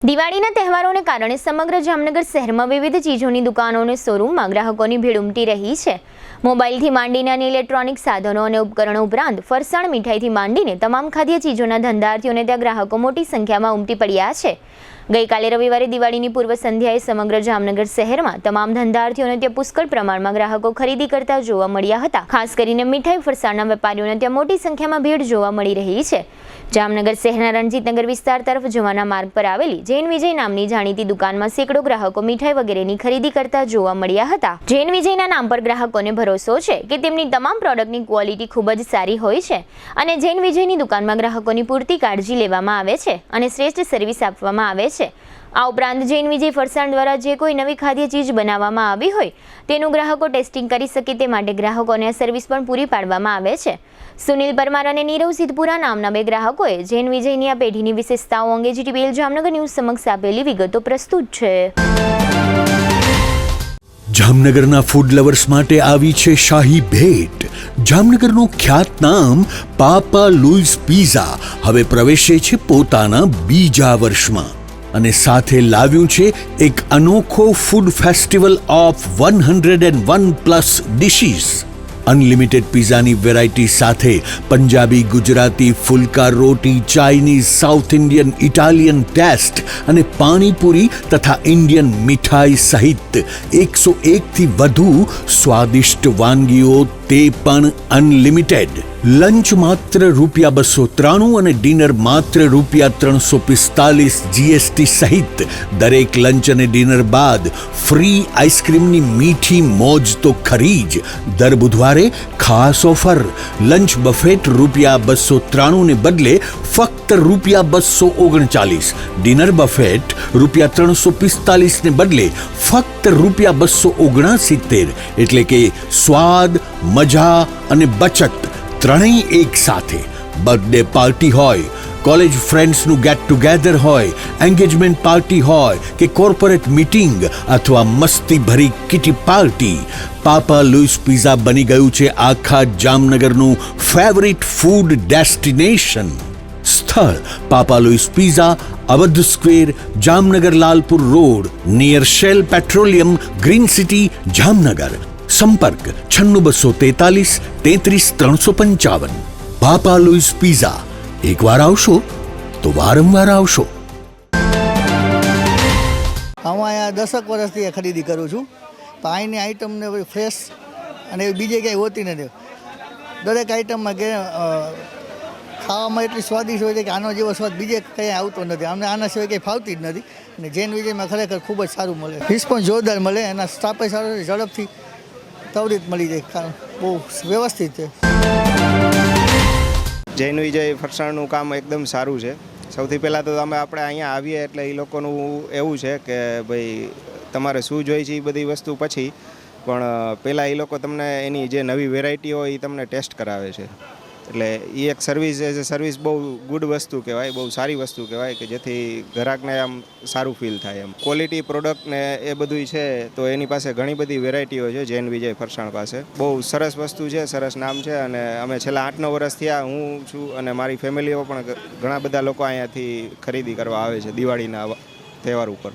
દિવાળીના તહેવારોને કારણે સમગ્ર જામનગર શહેરમાં વિવિધ ચીજોની દુકાનો અને શોરૂમમાં ગ્રાહકોની ભીડ ઉમટી રહી છે। મોબાઈલથી માંડીને અન્ય ઇલેક્ટ્રોનિક સાધનો અને ઉપકરણો ઉપરાંત ફરસાણ મીઠાઈથી માંડીને તમામ ખાદ્ય ચીજોના ધંધાર્થીઓને ત્યાં ગ્રાહકો મોટી સંખ્યામાં ઉમટી પડ્યા છે। ગઈકાલે રવિવારે દિવાળીની પૂર્વ સંધ્યાએ સમગ્ર જામનગર શહેરમાં તમામ ધંધાર્થીઓને ત્યાં પુષ્કળ પ્રમાણમાં ગ્રાહકો ખરીદી કરતા જોવા મળ્યા હતા। ખાસ કરીને મીઠાઈ ફરસાણના વેપારીઓને ત્યાં મોટી સંખ્યામાં ભીડ જોવા મળી રહી છે। જામનગર શહેરના રણજીતનગર વિસ્તાર તરફ જવાના માર્ગ પર આવેલી જૈન વિજય નામની જાણીતી દુકાનમાં સેંકડો ગ્રાહકો મીઠાઈ વગેરેની ખરીદી કરતા જોવા મળ્યા હતા। જૈન વિજયના નામ પર ગ્રાહકોને ભરોસો છે કે તેમની તમામ પ્રોડક્ટની ક્વોલિટી ખૂબ જ સારી હોય છે અને જૈન વિજયની દુકાનમાં ગ્રાહકોની પૂરતી કાળજી લેવામાં આવે છે અને શ્રેષ્ઠ સર્વિસ આપવામાં આવે છે। આ ઉપરાંત જૈન વિજય ફરસાણ દ્વારા જે કોઈ નવી ખાદ્ય ચીજ બનાવવામાં આવી હોય તેનું ગ્રાહકો ટેસ્ટિંગ કરી શકે તે માટે ગ્રાહકોને આ સર્વિસ પણ પૂરી પાડવામાં આવે છે। સુનિલ પરમાર અને નીરવ સિદ્ધપુરા નામના બે ગ્રાહકોએ જૈન વિજયની આ પેઢીની વિશેષતાઓ અંગે જીટીવીએલ જામનગર ન્યૂઝ સમક્ષ આપેલી વિગતો પ્રસ્તુત છે। જામનગરના ફૂડ લવર્સ માટે આવી છે શાહી ભેટ। જામનગરનું ખ્યાતનામ પાપા લુઈસ પિઝા હવે પ્રવેશે છે પોતાના બીજા વર્ષમાં અને સાથે લાવ્યું છે એક અનોખો food festival of 101 plus dishes. Unlimited પિઝાની વેરાયટી સાથે પંજાબી, ગુજરાતી, ફુલકા રોટી, Chinese, South Indian, Italian taste અને પાણીપુરી તથા ઇન્ડિયન મીઠાઈ સહિત 101થી વધુ સ્વાદિષ્ટ વાનગીઓ, તે પણ અનલિમિટેડ। લંચ માત્ર ₹293 અને ડિનર માત્ર ₹345 GST સહિત દરેક લંચ અને ડિનર બાદ ફ્રી આઈસ્ક્રીમની મીઠી મોજ તો ખરી જ। દર બુધવારે ખાસ ઓફર, લંચ બફેટ ₹293 ને બદલે ફક્ત ₹239, ડિનર બફેટ ₹345 ને બદલે ફક્ત ₹279, એટલે કે સ્વાદ, મજા અને બચત ત્રણેય એક સાથે। બર્થડે પાર્ટી હોય, કોલેજ ફ્રેન્ડ્સનું ગેટ ટુગેધર હોય, એન્ગેજમેન્ટ પાર્ટી હોય કે કોર્પોરેટ મીટિંગ અથવા મસ્તી ભરી kitty party, Papa Louis pizza બની ગયું છે આખા જામનગરનું ફેવરિટ ફૂડ ડેસ્ટિનેશન। સ્થળ Papa Louis pizza, Awadh Square, Jamnagar Lalpur road, near Shell Petroleum, Green City, Jamnagar. સંપર્ક 9623 33355। પાપા લુઈસ પિઝા, એકવાર આવશો તો વારંવાર આવશો। હું અહીંયા 10 વર્ષથી ખરીદી કરું છું, તો અહીંની આઈટમને ફ્રેશ અને બીજે ક્યાંય હોતી નથી। દરેક આઈટમમાં ખાવામાં એટલી સ્વાદિષ્ટ હોય છે કે આનો જેવો સ્વાદ બીજે કંઈ આવતો નથી। અમને આના સિવાય કંઈ ફાવતી જ નથી અને જૈન વિજયમાં ખરેખર ખૂબ જ સારું મળે, રિસ્પોન્સ જોરદાર મળે, એના સ્ટાફે સારો છે, ઝડપથી ત્વરિત મળી જાય, બહુ વ્યવસ્થિત છે। જૈન વિજય ફરસાણનું કામ એકદમ સારું છે। સૌથી પહેલાં તો આપણે અહીંયા આવીએ એટલે એ લોકોનું એવું છે કે ભાઈ તમારે શું જોઈએ છે એ બધી વસ્તુ પછી, પણ પહેલાં એ લોકો તમને એની જે નવી વેરાયટી હોય એ તમને ટેસ્ટ કરાવે છે। એટલે એ એક સર્વિસ એઝ એ સર્વિસ બહુ ગુડ વસ્તુ કહેવાય, બહુ સારી વસ્તુ કહેવાય કે જેથી ગ્રાહકને આમ સારું ફીલ થાય એમ। ક્વોલિટી પ્રોડક્ટ ને એ બધું છે તો એની પાસે ઘણી બધી વેરાયટીઓ છે જૈન વિજય ફરસાણ પાસે। બહુ સરસ વસ્તુ છે, સરસ નામ છે અને અમે છેલ્લા 8-9 વર્ષ થયા, હું છું અને મારી ફેમિલીઓ પણ ઘણા બધા લોકો અહીંયાથી ખરીદી કરવા આવે છે દિવાળીના તહેવાર ઉપર।